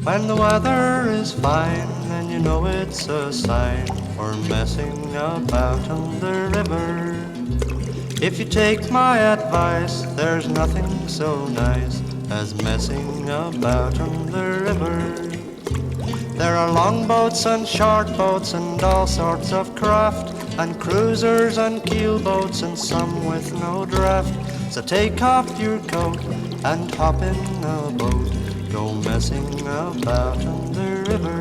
When the weather is fine, then you know it's a sign for messing about on the river. If you take my advice, there's nothing so nice as messing about on the river. There are longboats and short boats and all sorts of craft, and cruisers and keelboats and some with no draft. So take off your coat and hop in a boat, go messing about on the river.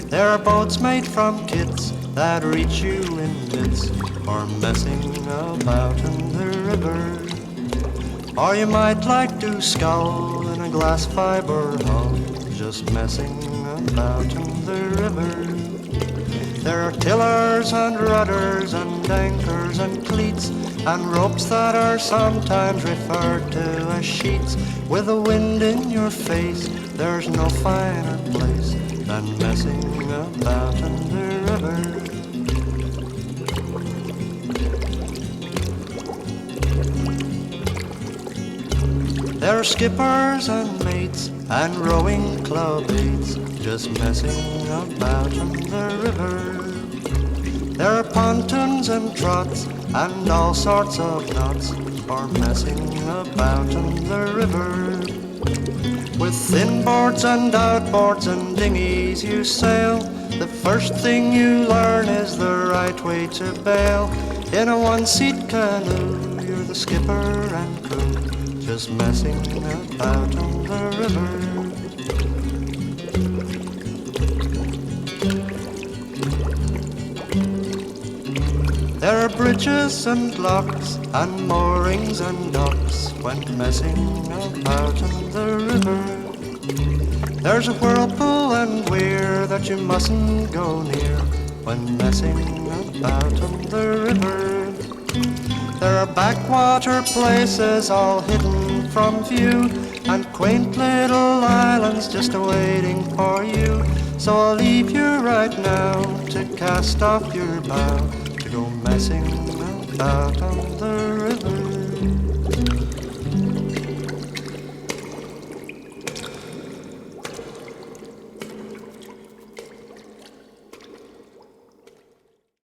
There are boats made from kits that reach you in bits for messing about in the river. Or you might like to scull in a glass fiber hull, just messing about in the river. There are tillers and rudders and anchors and cleats and ropes that are sometimes referred to as sheets. With the wind in your face, there's no finer place than messing about in the river. There are skippers and mates and rowing club mates just messing about in the river. There are pontoons and trots and all sorts of knots for messing about in the river. With thin boards and outboards and dinghies you sail, the first thing you learn is the right way to bail. In a one-seat canoe, you're the skipper and crew, just messing about on the river. There are bridges and locks and moorings and docks when messing about on the river. There's a whirlpool and weir that you mustn't go near when messing about on the river. There are backwater places all hidden from view and quaint little islands just awaiting for you. So I'll leave you right now to cast off your bow, to go messing about on the river.